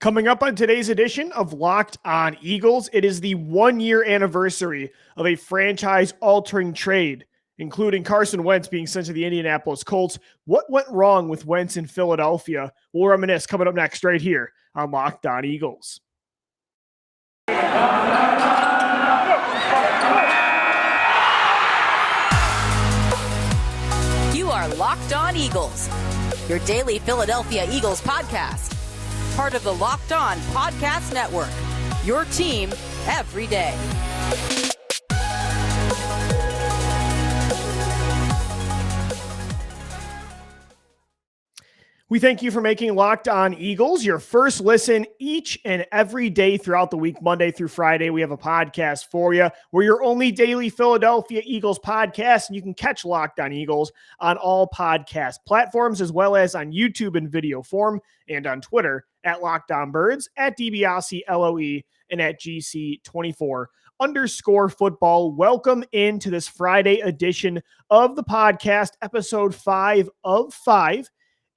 Coming up on today's edition of Locked On Eagles, it is the 1-year anniversary of a franchise-altering trade, including Carson Wentz being sent to the Indianapolis Colts. What went wrong with Wentz in Philadelphia? We'll reminisce coming up next right here on Locked On Eagles. You are Locked On Eagles, your daily Philadelphia Eagles podcast. Part of the Locked On Podcast Network, your team every day. We thank you for making Locked On Eagles your first listen each and every day throughout the week, Monday through Friday. We have a podcast for you. We're your only daily Philadelphia Eagles podcast, and you can catch Locked On Eagles on all podcast platforms, as well as on YouTube in video form and on Twitter at Locked On Birds, at DiBiase LOE, and at GC24_football. Welcome into this Friday edition of the podcast, episode 5 of 5.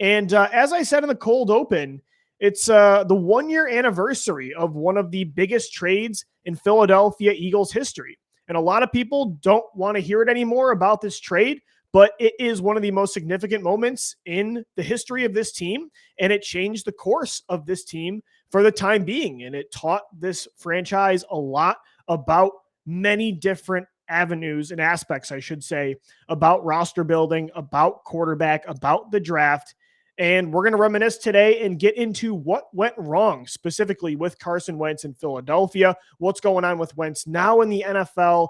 And as I said in the cold open, it's the 1-year anniversary of one of the biggest trades in Philadelphia Eagles history. And a lot of people don't want to hear it anymore about this trade, but it is one of the most significant moments in the history of this team. And it changed the course of this team for the time being. And it taught this franchise a lot about many different avenues and aspects, I should say, about roster building, about quarterback, about the draft. And we're going to reminisce today and get into what went wrong specifically with Carson Wentz in Philadelphia, what's going on with Wentz now in the NFL,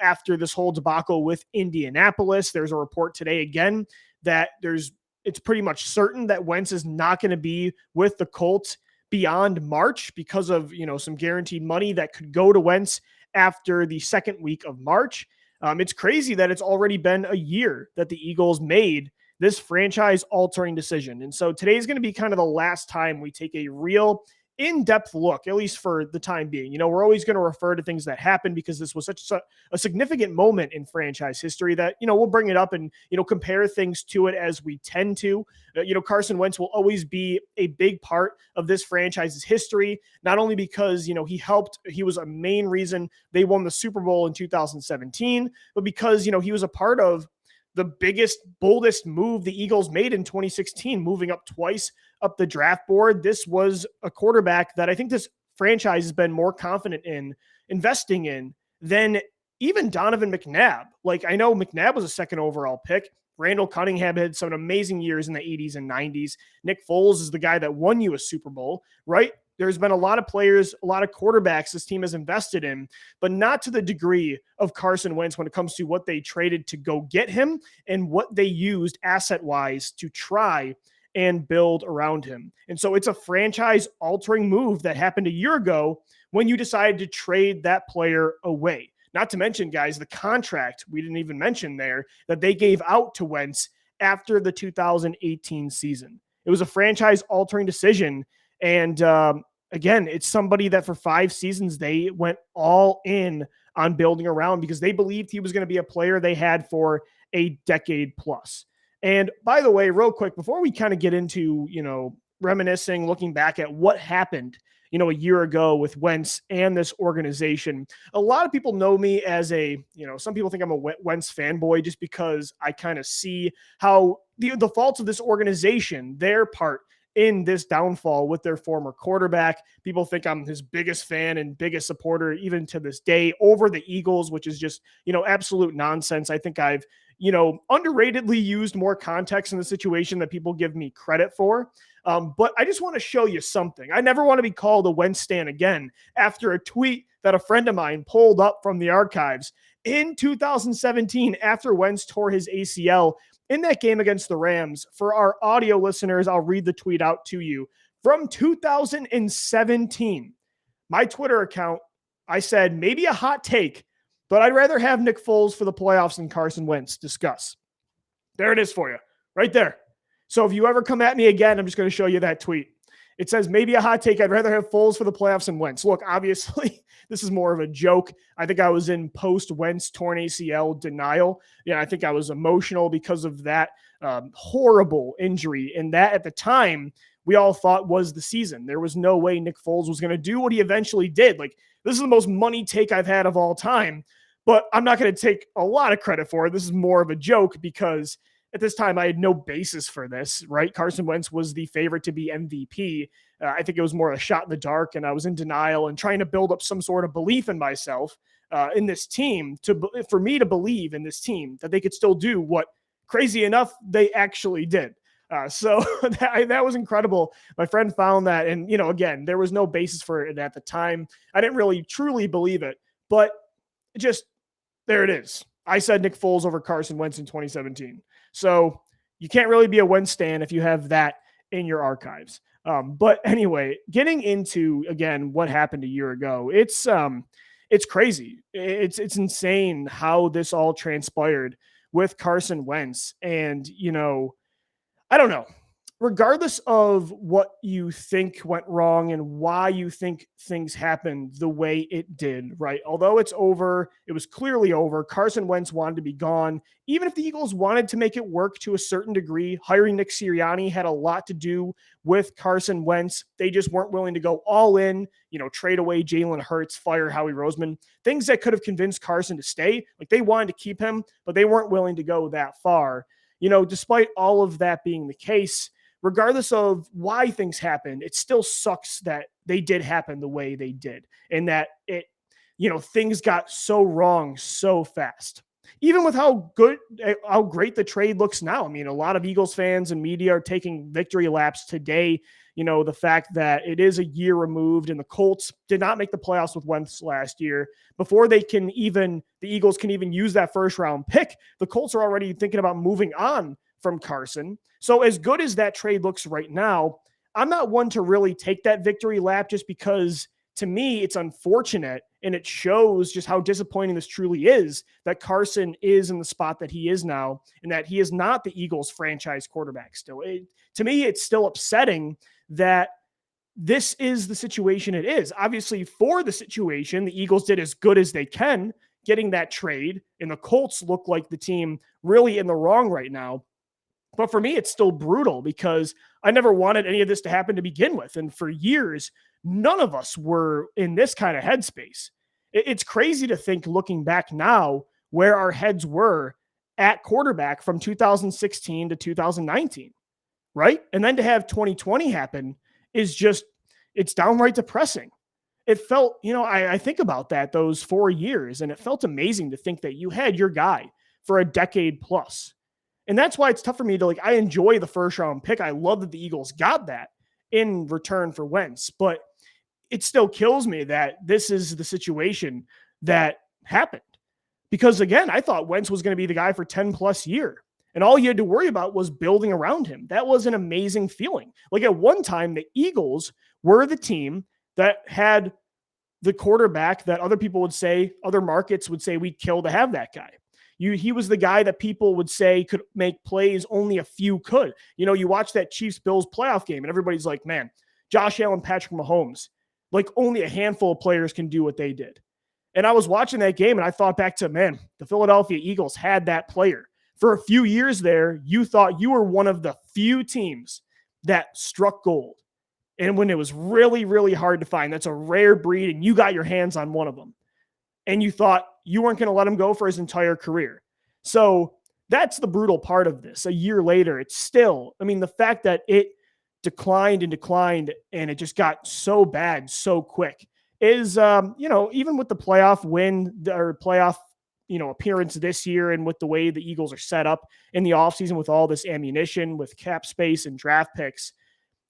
after this whole debacle with Indianapolis. There's a report today again that it's pretty much certain that Wentz is not going to be with the Colts beyond March because of, some guaranteed money that could go to Wentz after the second week of March. It's crazy that it's already been a year that the Eagles made this franchise-altering decision. And so today's going to be kind of the last time we take a real in-depth look, at least for the time being. We're always going to refer to things that happened because this was such a significant moment in franchise history that, we'll bring it up and, compare things to it as we tend to. Carson Wentz will always be a big part of this franchise's history, not only because, he was a main reason they won the Super Bowl in 2017, but because, he was a part of the biggest, boldest move the Eagles made in 2016, moving up twice up the draft board. This was a quarterback that I think this franchise has been more confident in investing in than even Donovan McNabb. I know McNabb was a second overall pick. Randall Cunningham had some amazing years in the 80s and 90s. Nick Foles is the guy that won you a Super Bowl, right? There's been a lot of players, a lot of quarterbacks this team has invested in, but not to the degree of Carson Wentz when it comes to what they traded to go get him and what they used asset-wise to try and build around him. And so it's a franchise-altering move that happened a year ago when you decided to trade that player away. Not to mention, guys, the contract we didn't even mention there that they gave out to Wentz after the 2018 season. It was a franchise-altering decision. And again, it's somebody that for 5 seasons, they went all in on building around because they believed he was going to be a player they had for a decade plus. And by the way, real quick, before we kind of get into, reminiscing, looking back at what happened, a year ago with Wentz and this organization, a lot of people know me as some people think I'm a Wentz fanboy just because I kind of see how the faults of this organization, their part in this downfall with their former quarterback. People think I'm his biggest fan and biggest supporter, even to this day, over the Eagles, which is just, absolute nonsense. I think I've, underratedly used more context in the situation that people give me credit for. But I just want to show you something. I never want to be called a Wentz stan again after a tweet that a friend of mine pulled up from the archives in 2017 after Wentz tore his ACL in that game against the Rams. For our audio listeners, I'll read the tweet out to you. From 2017, my Twitter account, I said, maybe a hot take, but I'd rather have Nick Foles for the playoffs than Carson Wentz. Discuss. There it is for you, right there. So if you ever come at me again, I'm just going to show you that tweet. It says, maybe a hot take, I'd rather have Foles for the playoffs than Wentz. Look, obviously, this is more of a joke. I think I was in post-Wentz torn ACL denial. I think I was emotional because of that horrible injury. And that at the time we all thought was the season. There was no way Nick Foles was going to do what he eventually did. Like, this is the most money take I've had of all time, but I'm not going to take a lot of credit for it. This is more of a joke because at this time I had no basis for this, right? Carson Wentz was the favorite to be MVP. I think it was more a shot in the dark, and I was in denial and trying to build up some sort of belief in myself, in this team, for me to believe in this team that they could still do what, crazy enough, they actually did. So that was incredible. My friend found that, and again, there was no basis for it at the time. I didn't really truly believe it, but just there it is. I said Nick Foles over Carson Wentz in 2017. So you can't really be a Wentz stan if you have that in your archives. But anyway, getting into, again, what happened a year ago, it's crazy. It's insane how this all transpired with Carson Wentz. And, I don't know. Regardless of what you think went wrong and why you think things happened the way it did, right? Although it's over, it was clearly over. Carson Wentz wanted to be gone. Even if the Eagles wanted to make it work to a certain degree, hiring Nick Sirianni had a lot to do with Carson Wentz. They just weren't willing to go all in, trade away Jalen Hurts, fire Howie Roseman, things that could have convinced Carson to stay. Like, they wanted to keep him, but they weren't willing to go that far. Despite all of that being the case, regardless of why things happened, it still sucks that they did happen the way they did, and that things got so wrong so fast. Even with how great the trade looks now. I mean, a lot of Eagles fans and media are taking victory laps today. The fact that it is a year removed and the Colts did not make the playoffs with Wentz last year. Before the Eagles can even use that first round pick, the Colts are already thinking about moving on from Carson. So as good as that trade looks right now, I'm not one to really take that victory lap, just because to me it's unfortunate and it shows just how disappointing this truly is, that Carson is in the spot that he is now and that he is not the Eagles franchise quarterback still. To me, it's still upsetting that this is the situation it is. Obviously, for the situation, the Eagles did as good as they can getting that trade, and the Colts look like the team really in the wrong right now. But for me, it's still brutal because I never wanted any of this to happen to begin with. And for years, none of us were in this kind of headspace. It's crazy to think, looking back now, where our heads were at quarterback from 2016 to 2019, right? And then to have 2020 happen is just, it's downright depressing. It felt, I think about that, those 4 years, and it felt amazing to think that you had your guy for a decade plus. And that's why it's tough for me to, I enjoy the first round pick. I love that the Eagles got that in return for Wentz, but it still kills me that this is the situation that happened. Because again, I thought Wentz was going to be the guy for 10 plus years, and all you had to worry about was building around him. That was an amazing feeling. Like, at one time, the Eagles were the team that had the quarterback that other people would say, other markets would say, we'd kill to have that guy. He was the guy that people would say could make plays only a few could. You watch that Chiefs-Bills playoff game and everybody's like, man, Josh Allen, Patrick Mahomes, like only a handful of players can do what they did. And I was watching that game and I thought back to, man, the Philadelphia Eagles had that player. For a few years there, you thought you were one of the few teams that struck gold. And when it was really, really hard to find, that's a rare breed, and you got your hands on one of them. And you thought you weren't going to let him go for his entire career. So that's the brutal part of this. A year later, it's still, the fact that it declined and it just got so bad so quick is, even with the playoff win or playoff, appearance this year, and with the way the Eagles are set up in the offseason with all this ammunition, with cap space and draft picks,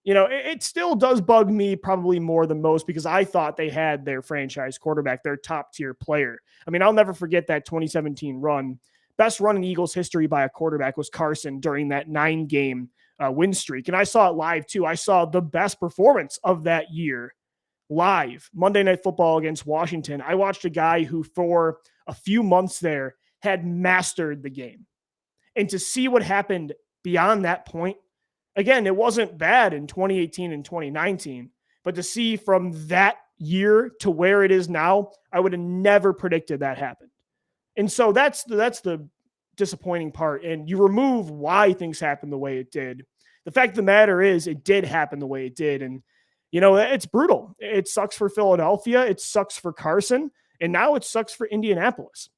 it still does bug me probably more than most, because I thought they had their franchise quarterback, their top tier player. I'll never forget that 2017 run. Best run in Eagles history by a quarterback was Carson during that 9-game win streak. And I saw it live too. I saw the best performance of that year live, Monday Night Football against Washington. I watched a guy who for a few months there had mastered the game. And to see what happened beyond that point, again, it wasn't bad in 2018 and 2019, but to see from that year to where it is now, I would have never predicted that happened. And so that's the disappointing part. And you remove why things happened the way it did. The fact of the matter is it did happen the way it did. And, it's brutal. It sucks for Philadelphia. It sucks for Carson. And now it sucks for Indianapolis.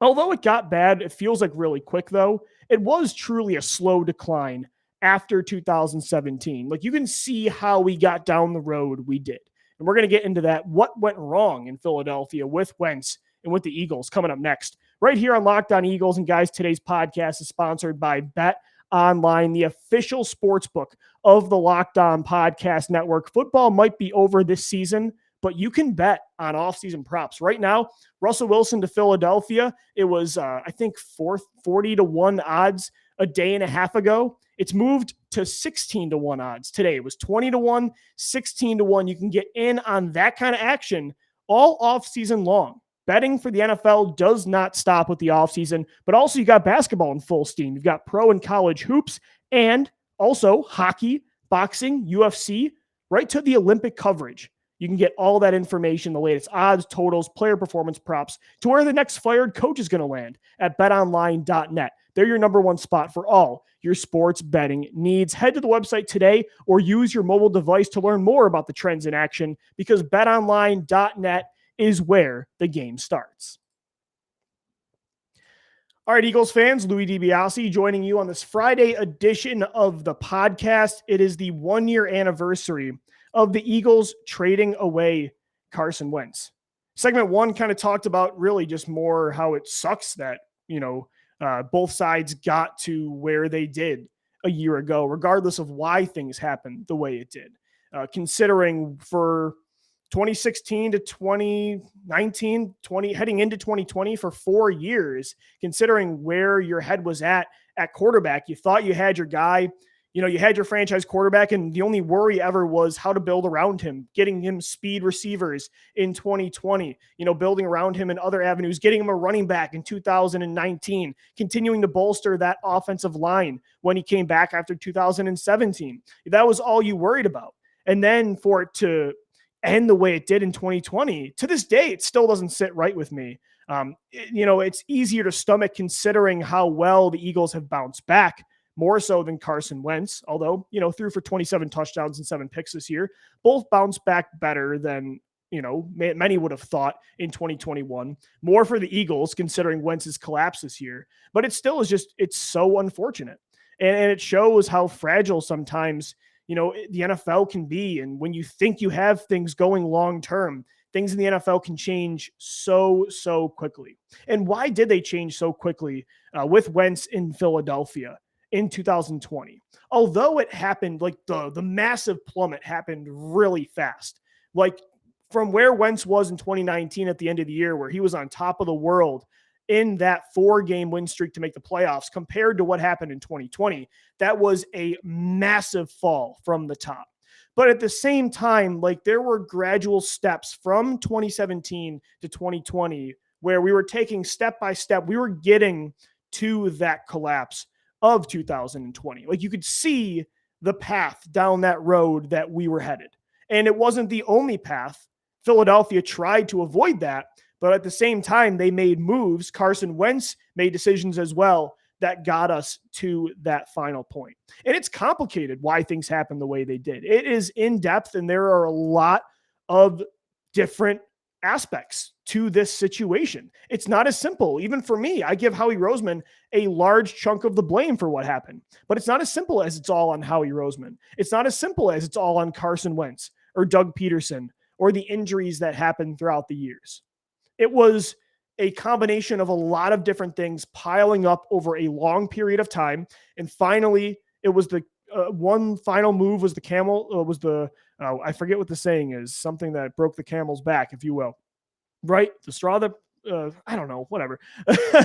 Although it got bad, it feels like really quick, though. It was truly a slow decline after 2017. Like, you can see how we got down the road we did. And we're going to get into that. What went wrong in Philadelphia with Wentz and with the Eagles coming up next, right here on Locked On Eagles. And guys, today's podcast is sponsored by Bet Online, the official sports book of the Locked On Podcast Network. Football might be over this season, but you can bet on off-season props. Right now, Russell Wilson to Philadelphia, it was, I think, 40-1 odds a day and a half ago. It's moved to 16-1 odds today. It was 20-1, 16-1. You can get in on that kind of action all off-season long. Betting for the NFL does not stop with the offseason, but also you got basketball in full steam. You've got pro and college hoops, and also hockey, boxing, UFC, right to the Olympic coverage. You can get all that information, the latest odds, totals, player performance props, to where the next fired coach is going to land at betonline.net. They're your number one spot for all your sports betting needs. Head to the website today or use your mobile device to learn more about the trends in action, because betonline.net is where the game starts. All right, Eagles fans, Louie DiBiase joining you on this Friday edition of the podcast. It is the 1-year anniversary of the Eagles trading away Carson Wentz. Segment 1 kind of talked about really just more how it sucks that, both sides got to where they did a year ago, regardless of why things happened the way it did. Considering for 2016 to 2019, heading into 2020 for 4 years, considering where your head was at quarterback, you thought you had your guy, you had your franchise quarterback, and the only worry ever was how to build around him, getting him speed receivers in 2020, building around him in other avenues, getting him a running back in 2019, continuing to bolster that offensive line when he came back after 2017. That was all you worried about. And then for it to end the way it did in 2020, to this day, it still doesn't sit right with me. It's easier to stomach considering how well the Eagles have bounced back, more so than Carson Wentz, although, threw for 27 touchdowns and 7 picks this year. Both bounced back better than, many would have thought in 2021. More for the Eagles, considering Wentz's collapse this year. But it still is it's so unfortunate. And it shows how fragile sometimes, the NFL can be. And when you think you have things going long-term, things in the NFL can change so quickly. And why did they change so quickly with Wentz in Philadelphia in 2020? Although it happened, like the massive plummet happened really fast. Like from where Wentz was in 2019 at the end of the year, where he was on top of the world in that 4-game win streak to make the playoffs, compared to what happened in 2020, that was a massive fall from the top. But at the same time, like there were gradual steps from 2017 to 2020 where we were taking step by step. We were getting to that collapse of 2020. Like you could see the path down that road that we were headed. And it wasn't the only path. Philadelphia tried to avoid that, but at the same time, they made moves. Carson Wentz made decisions as well that got us to that final point. And it's complicated why things happen the way they did. It is in depth, and there are a lot of different aspects to this situation. It's not as simple. Even for me, I give Howie Roseman a large chunk of the blame for what happened, but it's not as simple as it's all on Howie Roseman. It's not as simple as it's all on Carson Wentz or Doug Peterson or the injuries that happened throughout the years. It was a combination of a lot of different things piling up over a long period of time. And finally, it was the one final move was the I forget what the saying is, something that broke the camel's back, if you will, right? The straw that, I don't know, whatever.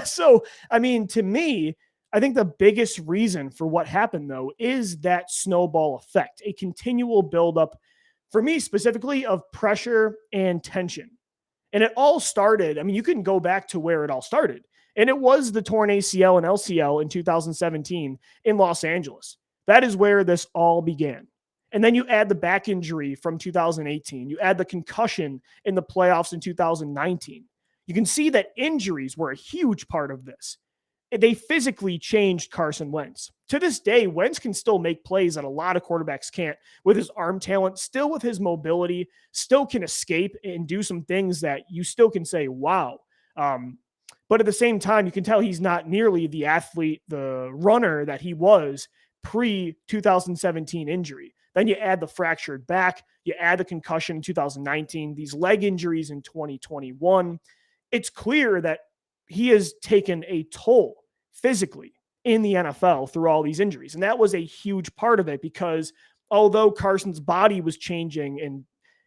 So, I mean, to me, I think the biggest reason for what happened, though, is that snowball effect, a continual buildup, for me specifically, of pressure and tension. And it all started, I mean, you can go back to where it all started. And it was the torn ACL and LCL in 2017 in Los Angeles. That is where this all began. And then you add the back injury from 2018. You add the concussion in the playoffs in 2019. You can see that injuries were a huge part of this. they physically changed Carson Wentz. To this day, Wentz can still make plays that a lot of quarterbacks can't with his arm talent, still with his mobility, still can escape and do some things that you still can say, wow. But at the same time, you can tell he's not nearly the athlete, the runner that he was pre-2017 injury. Then you add the fractured back, you add the concussion in 2019, these leg injuries in 2021. It's clear that he has taken a toll physically in the NFL through all these injuries. And that was a huge part of it, because although Carson's body was changing and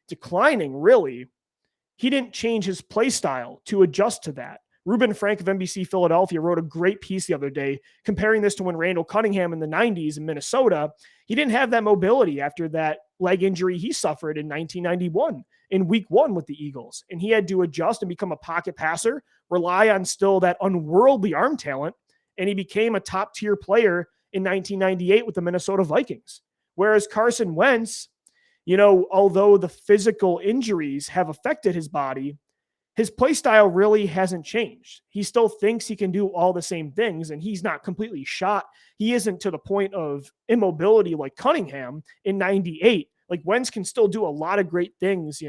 declining, really, he didn't change his play style to adjust to that. Ruben Frank of NBC Philadelphia wrote a great piece the other day comparing this to when Randall Cunningham in the 90s in Minnesota, he didn't have that mobility after that leg injury he suffered in 1991 in week 1 with the Eagles. And he had to adjust and become a pocket passer, rely on still that unworldly arm talent, and he became a top-tier player in 1998 with the Minnesota Vikings. Whereas Carson Wentz, although the physical injuries have affected his body, his play style really hasn't changed. He still thinks he can do all the same things, and he's not completely shot. He isn't to the point of immobility like Cunningham in 98. Like, Wentz can still do a lot of great things,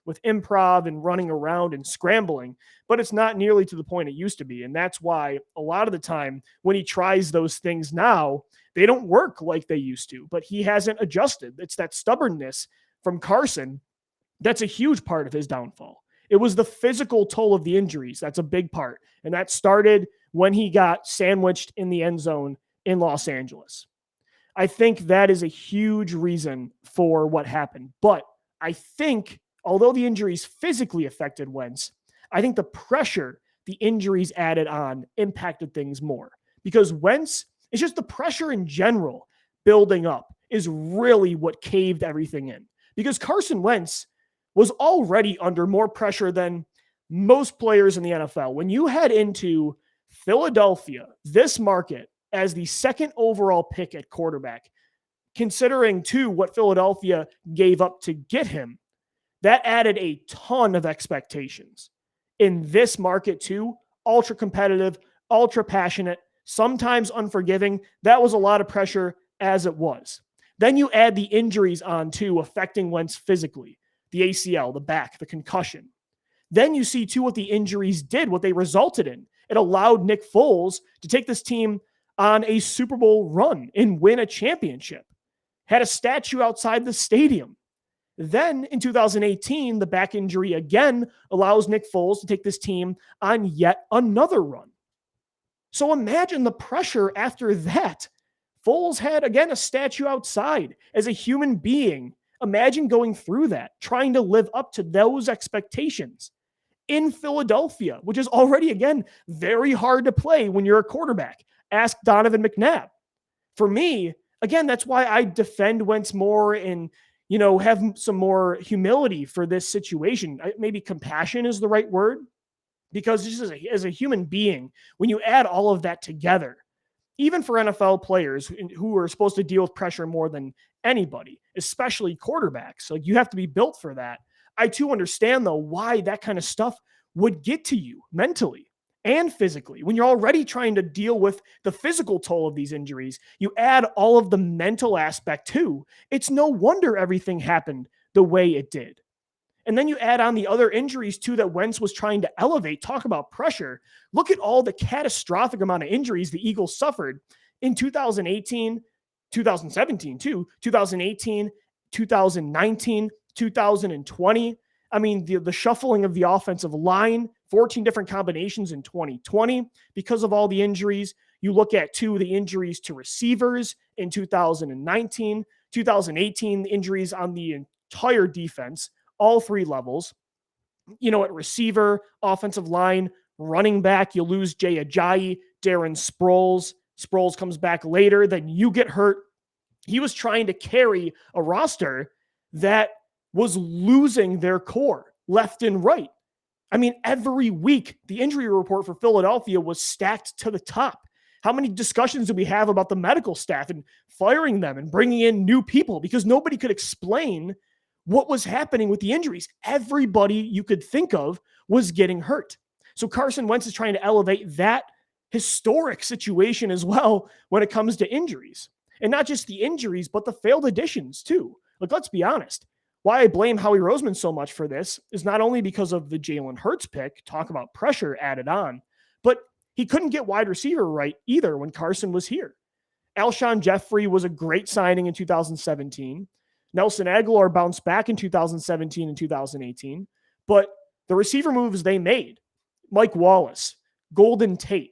with improv and running around and scrambling, but it's not nearly to the point it used to be. And that's why a lot of the time when he tries those things now, they don't work like they used to, but he hasn't adjusted. It's that stubbornness from Carson that's a huge part of his downfall. It was the physical toll of the injuries. That's a big part. And that started when he got sandwiched in the end zone in Los Angeles. I think that is a huge reason for what happened. But I think, although the injuries physically affected Wentz, I think the pressure the injuries added on impacted things more. Because Wentz, it's just the pressure in general building up is really what caved everything in. Because Carson Wentz was already under more pressure than most players in the NFL. When you head into Philadelphia, this market, as the second overall pick at quarterback, considering too what Philadelphia gave up to get him, that added a ton of expectations. In this market too, ultra competitive, ultra passionate, sometimes unforgiving, that was a lot of pressure as it was. Then you add the injuries on too, affecting Wentz physically. The ACL, the back, the concussion. Then you see too what the injuries did, what they resulted in. It allowed Nick Foles to take this team on a Super Bowl run and win a championship. Had a statue outside the stadium. Then in 2018, the back injury again allows Nick Foles to take this team on yet another run. So imagine the pressure after that. Foles had, again, a statue outside as a human being. Imagine going through that, trying to live up to those expectations in Philadelphia, which is already, again, very hard to play when you're a quarterback. Ask Donovan McNabb. For me, again, that's why I defend Wentz more and, have some more humility for this situation. Maybe compassion is the right word, because just as a human being, when you add all of that together, even for NFL players who are supposed to deal with pressure more than anybody, especially quarterbacks, like, you have to be built for that. I too understand, though, why that kind of stuff would get to you mentally and physically. When you're already trying to deal with the physical toll of these injuries, you add all of the mental aspect too. It's no wonder everything happened the way it did. And then you add on the other injuries too that Wentz was trying to elevate. Talk about pressure. Look at all the catastrophic amount of injuries the Eagles suffered in 2018, 2017 too, 2018, 2019, 2020. I mean, the shuffling of the offensive line, 14 different combinations in 2020 because of all the injuries. You look at too the injuries to receivers in 2019, 2018, injuries on the entire defense, all three levels. At receiver, offensive line, running back, you lose Jay Ajayi, Darren Sproles. Sproles comes back later, then you get hurt. He was trying to carry a roster that was losing their core left and right. I mean, every week, the injury report for Philadelphia was stacked to the top. How many discussions do we have about the medical staff and firing them and bringing in new people? Because nobody could explain what was happening with the injuries. Everybody you could think of was getting hurt. So Carson Wentz is trying to elevate that historic situation as well when it comes to injuries. And not just the injuries, but the failed additions too. Like, let's be honest. Why I blame Howie Roseman so much for this is not only because of the Jalen Hurts pick, talk about pressure added on, but he couldn't get wide receiver right either when Carson was here. Alshon Jeffrey was a great signing in 2017. Nelson Aguilar bounced back in 2017 and 2018. But the receiver moves they made, Mike Wallace, Golden Tate,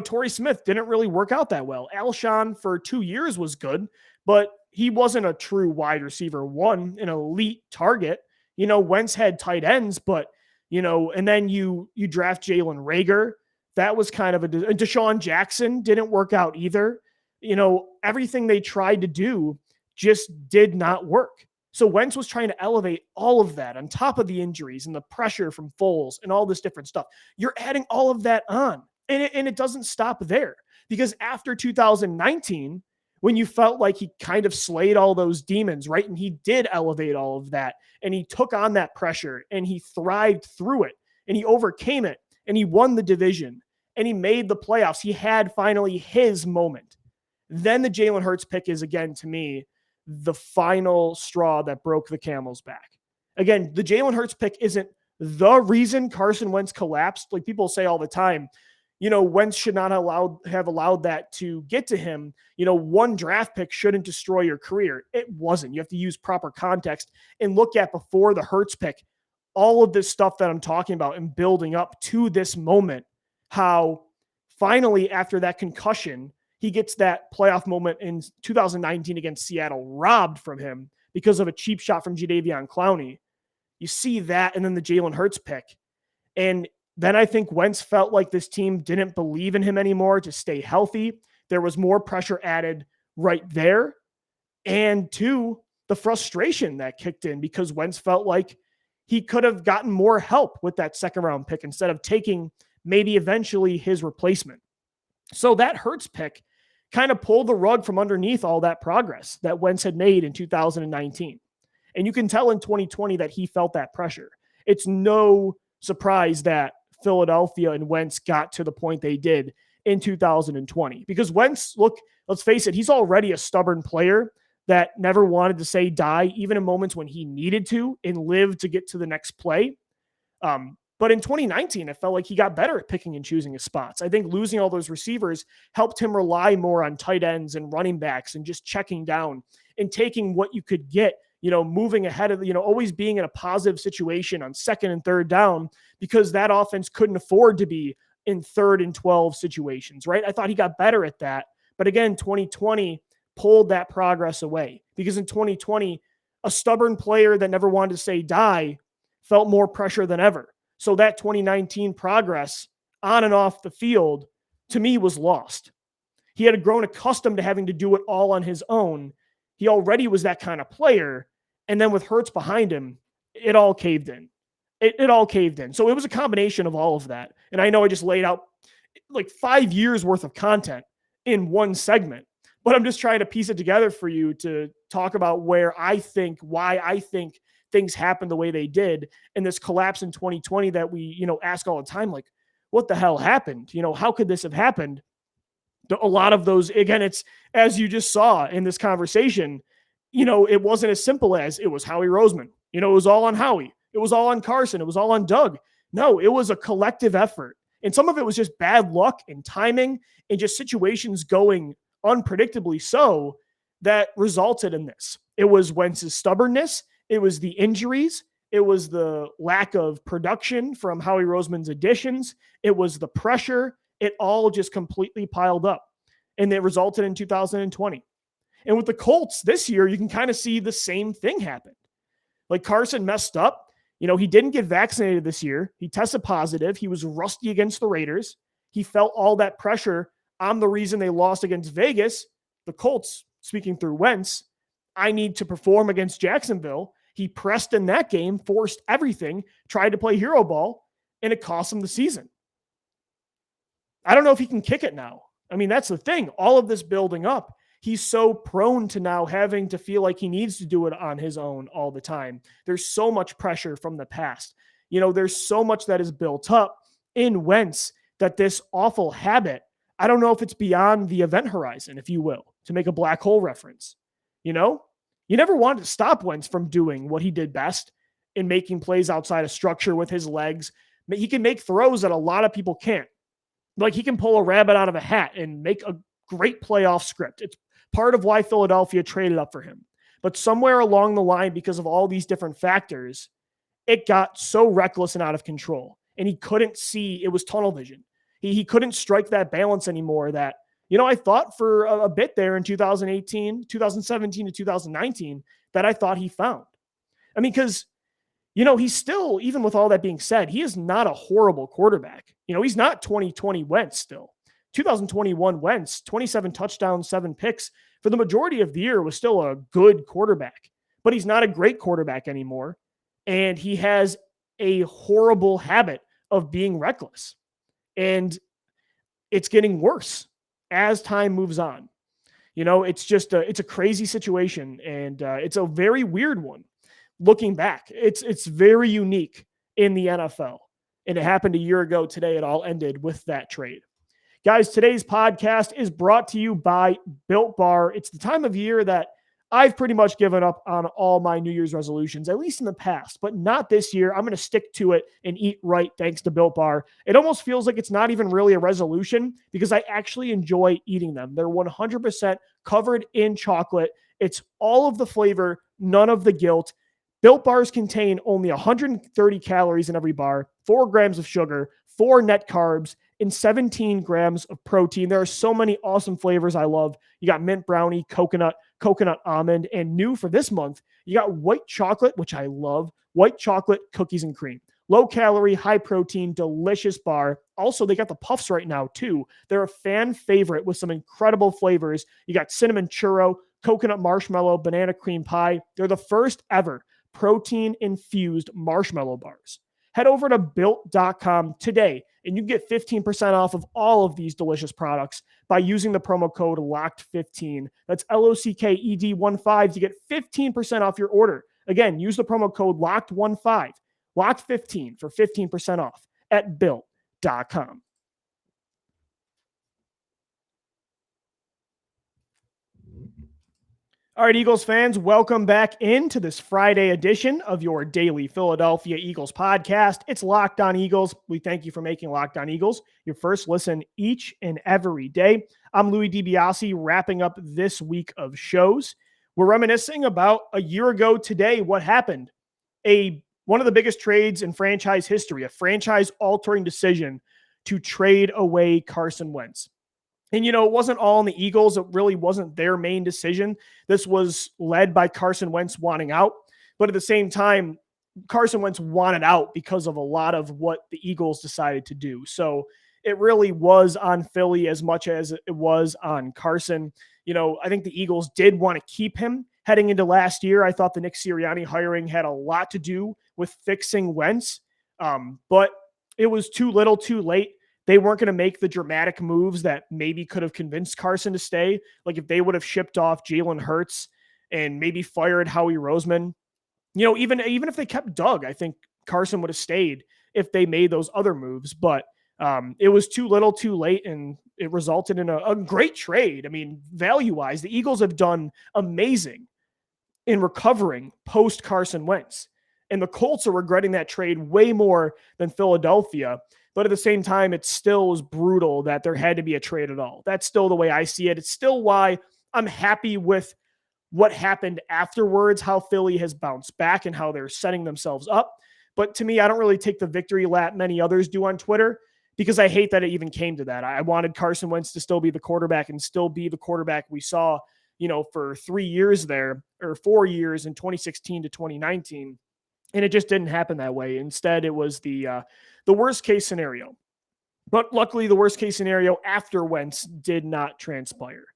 Torrey Smith didn't really work out that well. Alshon for 2 years was good, but he wasn't a true wide receiver one, an elite target. Wentz had tight ends, but, and then you draft Jalen Reagor. That was kind of Deshaun Jackson didn't work out either. Everything they tried to do just did not work. So Wentz was trying to elevate all of that on top of the injuries and the pressure from Foles and all this different stuff. You're adding all of that on. And it doesn't stop there, because after 2019, when you felt like he kind of slayed all those demons, right? And he did elevate all of that, and he took on that pressure, and he thrived through it, and he overcame it, and he won the division, and he made the playoffs. He had finally his moment. Then the Jalen Hurts pick is, again, to me, the final straw that broke the camel's back. Again, the Jalen Hurts pick isn't the reason Carson Wentz collapsed. Like people say all the time, Wentz should not have allowed that to get to him. One draft pick shouldn't destroy your career. It wasn't. You have to use proper context and look at before the Hurts pick, all of this stuff that I'm talking about and building up to this moment, how finally after that concussion, he gets that playoff moment in 2019 against Seattle robbed from him because of a cheap shot from Jadeveon Clowney. You see that, and then the Jalen Hurts pick. And then I think Wentz felt like this team didn't believe in him anymore to stay healthy. There was more pressure added right there. And two, the frustration that kicked in because Wentz felt like he could have gotten more help with that second round pick instead of taking maybe eventually his replacement. So that Hurts pick kind of pulled the rug from underneath all that progress that Wentz had made in 2019. And you can tell in 2020 that he felt that pressure. It's no surprise that Philadelphia and Wentz got to the point they did in 2020. Because Wentz, look, let's face it, he's already a stubborn player that never wanted to say die, even in moments when he needed to and lived to get to the next play. But in 2019, it felt like he got better at picking and choosing his spots. I think losing all those receivers helped him rely more on tight ends and running backs and just checking down and taking what you could get, moving ahead of, always being in a positive situation on second and third down, because that offense couldn't afford to be in 3rd and 12 situations, right? I thought he got better at that. But again, 2020 pulled that progress away, because in 2020, a stubborn player that never wanted to say die felt more pressure than ever. So that 2019 progress on and off the field, to me, was lost. He had grown accustomed to having to do it all on his own. He already was that kind of player. And then with Hurts behind him, it all caved in. It all caved in. So it was a combination of all of that. And I know I just laid out like 5 years worth of content in one segment, but I'm just trying to piece it together for you to talk about why I think things happened the way they did, and this collapse in 2020 that we, ask all the time, like, what the hell happened? How could this have happened? A lot of those, again, it's as you just saw in this conversation, it wasn't as simple as it was Howie Roseman. It was all on Howie. It was all on Carson. It was all on Doug. No, it was a collective effort. And some of it was just bad luck and timing and just situations going unpredictably so that resulted in this. It was Wentz's stubbornness. It was the injuries. It was the lack of production from Howie Roseman's additions. It was the pressure. It all just completely piled up. And it resulted in 2020. And with the Colts this year, you can kind of see the same thing happen. Like Carson messed up. He didn't get vaccinated this year. He tested positive. He was rusty against the Raiders. He felt all that pressure. I'm the reason they lost against Vegas. The Colts, speaking through Wentz, I need to perform against Jacksonville. He pressed in that game, forced everything, tried to play hero ball, and it cost him the season. I don't know if he can kick it now. I mean, that's the thing. All of this building up, he's so prone to now having to feel like he needs to do it on his own all the time. There's so much pressure from the past. There's so much that is built up in Wentz that this awful habit, I don't know if it's beyond the event horizon, if you will, to make a black hole reference. You know, you never wanted to stop Wentz from doing what he did best in making plays outside of structure with his legs. He can make throws that a lot of people can't. Like, he can pull a rabbit out of a hat and make a great playoff script. It's part of why Philadelphia traded up for him. But somewhere along the line, because of all these different factors, it got so reckless and out of control. And he couldn't see, it was tunnel vision. He couldn't strike that balance anymore that, I thought for a bit there in 2017 to 2019 that I thought he found. I mean, because, he's still, even with all that being said, he is not a horrible quarterback. He's not 2020 Wentz still. 2021 Wentz, 27 touchdowns, 7 picks. For the majority of the year, was still a good quarterback. But he's not a great quarterback anymore. And he has a horrible habit of being reckless. And it's getting worse as time moves on. It's just it's a crazy situation. And it's a very weird one. Looking back, it's very unique in the NFL. And it happened a year ago today. It all ended with that trade. Guys, today's podcast is brought to you by Built Bar. It's the time of year that I've pretty much given up on all my New Year's resolutions, at least in the past, but not this year. I'm going to stick to it and eat right thanks to Built Bar. It almost feels like it's not even really a resolution because I actually enjoy eating them. They're 100% covered in chocolate. It's all of the flavor, none of the guilt. Built Bars contain only 130 calories in every bar, 4 grams of sugar, 4 net carbs, and 17 grams of protein. There are so many awesome flavors I love. You got mint brownie, coconut almond, and new for this month, you got white chocolate, which I love, white chocolate cookies and cream. Low calorie, high protein, delicious bar. Also, they got the puffs right now too. They're a fan favorite with some incredible flavors. You got cinnamon churro, coconut marshmallow, banana cream pie. They're the first ever protein-infused marshmallow bars. Head over to Built.com today, and you can get 15% off of all of these delicious products by using the promo code LOCKED15. That's LOCKED15 to get 15% off your order. Again, use the promo code LOCKED15, LOCKED15 for 15% off at Built.com. All right, Eagles fans, welcome back into this Friday edition of your daily Philadelphia Eagles podcast. It's Locked On Eagles. We thank you for making Locked On Eagles your first listen each and every day. I'm Louie DiBiase, wrapping up this week of shows. We're reminiscing about a year ago today what happened. One of the biggest trades in franchise history, a franchise-altering decision to trade away Carson Wentz. And, it wasn't all on the Eagles. It really wasn't their main decision. This was led by Carson Wentz wanting out. But at the same time, Carson Wentz wanted out because of a lot of what the Eagles decided to do. So it really was on Philly as much as it was on Carson. I think the Eagles did want to keep him heading into last year. I thought the Nick Sirianni hiring had a lot to do with fixing Wentz. But it was too little too late. They weren't going to make the dramatic moves that maybe could have convinced Carson to stay. Like if they would have shipped off Jalen Hurts and maybe fired Howie Roseman, even if they kept Doug, I think Carson would have stayed if they made those other moves. But it was too little too late, and it resulted in a great trade. I mean, value-wise, the Eagles have done amazing in recovering post Carson Wentz. And the Colts are regretting that trade way more than Philadelphia. But at the same time, it still was brutal that there had to be a trade at all. That's still the way I see it. It's still why I'm happy with what happened afterwards, how Philly has bounced back and how they're setting themselves up. But to me, I don't really take the victory lap many others do on Twitter because I hate that it even came to that. I wanted Carson Wentz to still be the quarterback and still be the quarterback we saw, for 3 years there, or 4 years in 2016 to 2019. And it just didn't happen that way. Instead, it was the worst case scenario. But luckily, the worst case scenario after Wentz did not transpire.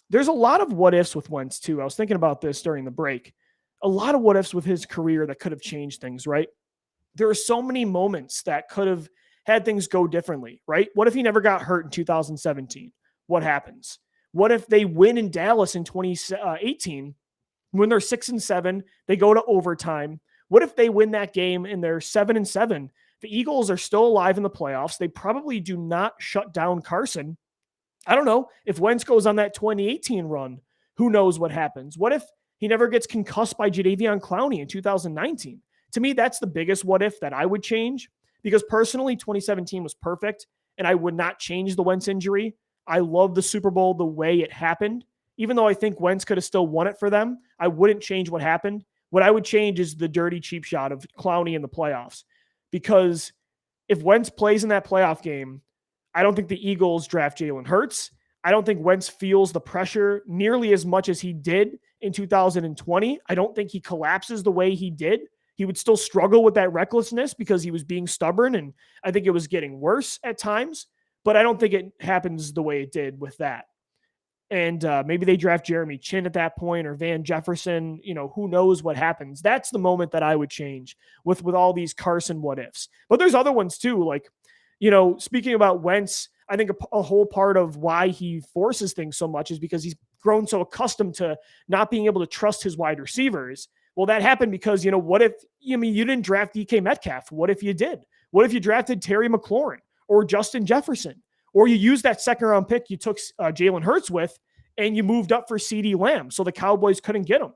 There's a lot of what ifs with Wentz, too. I was thinking about this during the break. A lot of what ifs with his career that could have changed things, right? There are so many moments that could have had things go differently, right? What if he never got hurt in 2017? What happens? What if they win in Dallas in 2018? When they're 6-7, they go to overtime. What if they win that game and they're 7-7? The Eagles are still alive in the playoffs. They probably do not shut down Carson. I don't know if Wentz goes on that 2018 run. Who knows what happens? What if he never gets concussed by Jadeveon Clowney in 2019? To me, that's the biggest what if that I would change, because personally, 2017 was perfect and I would not change the Wentz injury. I love the Super Bowl the way it happened. Even though I think Wentz could have still won it for them, I wouldn't change what happened. What I would change is the dirty cheap shot of Clowney in the playoffs. Because if Wentz plays in that playoff game, I don't think the Eagles draft Jalen Hurts. I don't think Wentz feels the pressure nearly as much as he did in 2020. I don't think he collapses the way he did. He would still struggle with that recklessness because he was being stubborn, and I think it was getting worse at times, but I don't think it happens the way it did with that. And maybe they draft Jeremy Chin at that point or Van Jefferson. Who knows what happens. That's the moment that I would change with all these Carson what ifs. But there's other ones too. Like, speaking about Wentz, I think a whole part of why he forces things so much is because he's grown so accustomed to not being able to trust his wide receivers. Well, that happened because, what if, you didn't draft DK Metcalf? What if you did? What if you drafted Terry McLaurin or Justin Jefferson? Or you used that second round pick you took Jalen Hurts with, and you moved up for CeeDee Lamb so the Cowboys couldn't get him.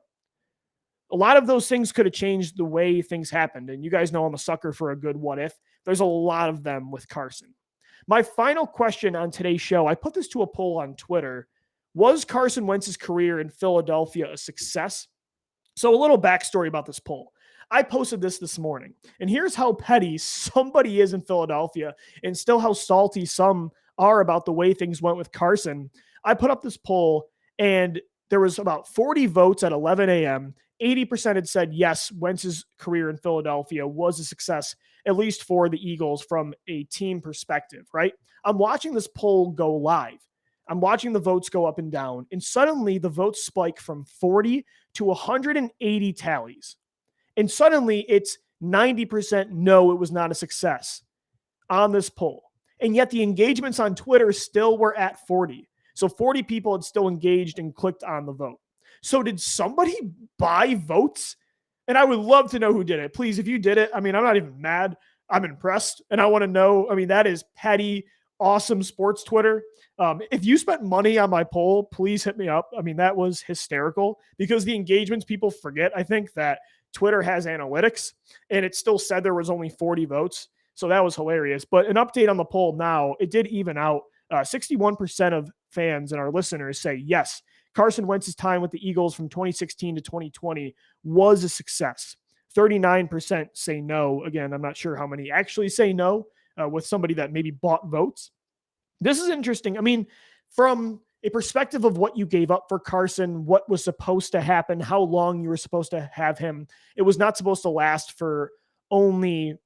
A lot of those things could have changed the way things happened. And you guys know I'm a sucker for a good what if. There's a lot of them with Carson. My final question on today's show, I put this to a poll on Twitter. Was Carson Wentz's career in Philadelphia a success? So a little backstory about this poll. I posted this morning, and here's how petty somebody is in Philadelphia and still how salty some are about the way things went with Carson. I put up this poll, and there was about 40 votes at 11 a.m. 80% had said, yes, Wentz's career in Philadelphia was a success, at least for the Eagles from a team perspective, right? I'm watching this poll go live. I'm watching the votes go up and down, and suddenly the votes spike from 40 to 180 tallies. And suddenly it's 90% no, it was not a success on this poll. And yet the engagements on Twitter still were at 40. So 40 people had still engaged and clicked on the vote. So did somebody buy votes? And I would love to know who did it. Please, if you did it, I'm not even mad. I'm impressed. And I want to know, that is petty, awesome sports Twitter. If you spent money on my poll, please hit me up. That was hysterical because the engagements, people forget, I think, that Twitter has analytics, and it still said there was only 40 votes. So that was hilarious. But an update on the poll now, it did even out. 61% of fans and our listeners say, yes, Carson Wentz's time with the Eagles from 2016 to 2020 was a success. 39% say no. Again, I'm not sure how many actually say no with somebody that maybe bought votes. This is interesting. From a perspective of what you gave up for Carson, what was supposed to happen, how long you were supposed to have him. It was not supposed to last for only,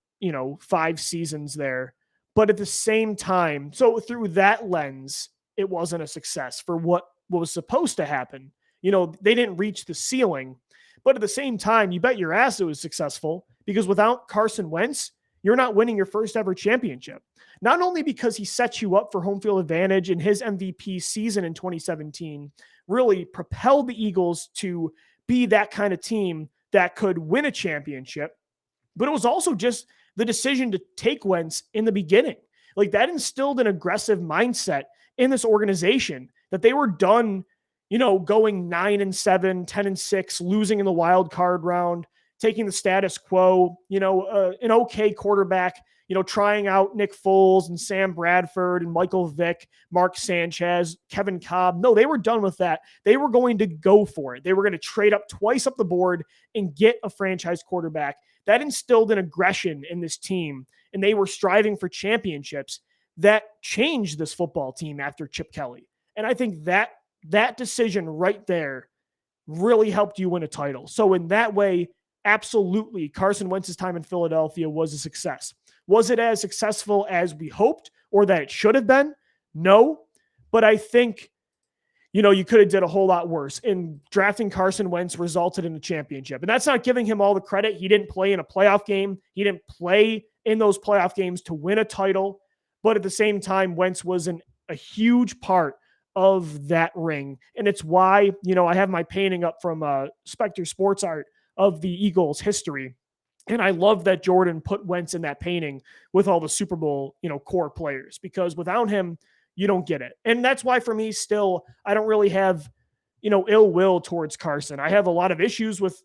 5 seasons there. But at the same time, so through that lens, it wasn't a success for what was supposed to happen. They didn't reach the ceiling. But at the same time, you bet your ass it was successful because without Carson Wentz, you're not winning your first ever championship. Not only because he set you up for home field advantage in his MVP season in 2017, really propelled the Eagles to be that kind of team that could win a championship, but it was also just the decision to take Wentz in the beginning. Like that instilled an aggressive mindset in this organization that they were done, going 9-7, 10-6, losing in the wild card round, taking the status quo, an okay quarterback, trying out Nick Foles and Sam Bradford and Michael Vick, Mark Sanchez, Kevin Cobb. No, they were done with that. They were going to go for it. They were going to trade up twice up the board and get a franchise quarterback. That instilled an aggression in this team, and they were striving for championships that changed this football team after Chip Kelly. And I think that decision right there really helped you win a title. So in that way, absolutely, Carson Wentz's time in Philadelphia was a success. Was it as successful as we hoped or that it should have been? No, but I think, you could have did a whole lot worse. And drafting Carson Wentz resulted in a championship. And that's not giving him all the credit. He didn't play in a playoff game. He didn't play in those playoff games to win a title. But at the same time, Wentz was a huge part of that ring. And it's why, I have my painting up from Spectre Sports Art of the Eagles history. And I love that Jordan put Wentz in that painting with all the Super Bowl, core players, because without him, you don't get it. And that's why for me, still, I don't really have, ill will towards Carson. I have a lot of issues with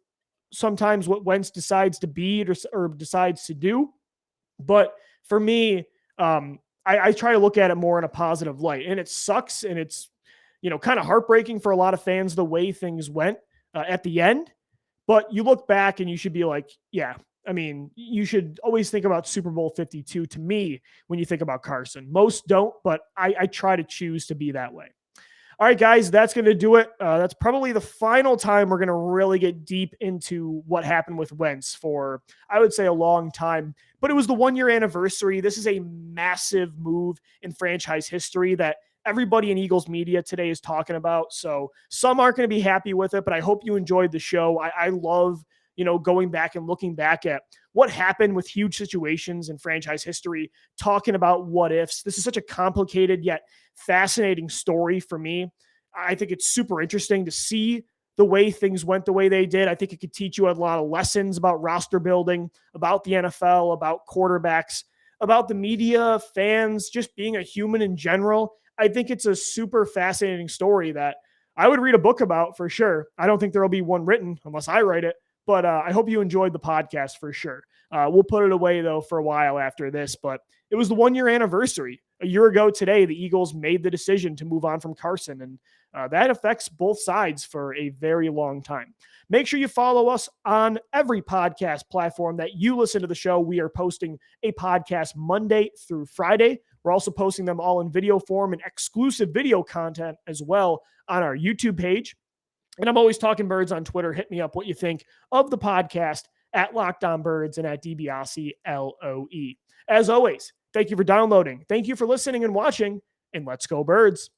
sometimes what Wentz decides to be or decides to do. But for me, I try to look at it more in a positive light. And it sucks. And it's, kind of heartbreaking for a lot of fans the way things went at the end. But you look back and you should be like, yeah, I mean, you should always think about Super Bowl 52 to me when you think about Carson. Most don't, but I try to choose to be that way. All right, guys, that's going to do it. That's probably the final time we're going to really get deep into what happened with Wentz for, I would say, a long time. But it was the 1-year anniversary. This is a massive move in franchise history that everybody in Eagles media today is talking about. So some aren't going to be happy with it, but I hope you enjoyed the show. I love, going back and looking back at what happened with huge situations in franchise history, talking about what ifs. This is such a complicated yet fascinating story for me. I think it's super interesting to see the way things went the way they did. I think it could teach you a lot of lessons about roster building, about the NFL, about quarterbacks, about the media, fans, just being a human in general. I think it's a super fascinating story that I would read a book about for sure. I don't think there will be one written unless I write it, but I hope you enjoyed the podcast for sure. We'll put it away, though, for a while after this, but it was the 1-year anniversary. A year ago today, the Eagles made the decision to move on from Carson, and that affects both sides for a very long time. Make sure you follow us on every podcast platform that you listen to the show. We are posting a podcast Monday through Friday. We're also posting them all in video form and exclusive video content as well on our YouTube page. And I'm always talking birds on Twitter. Hit me up what you think of the podcast at Locked On Birds and at DiBiase LOE. As always, thank you for downloading. Thank you for listening and watching, and let's go Birds.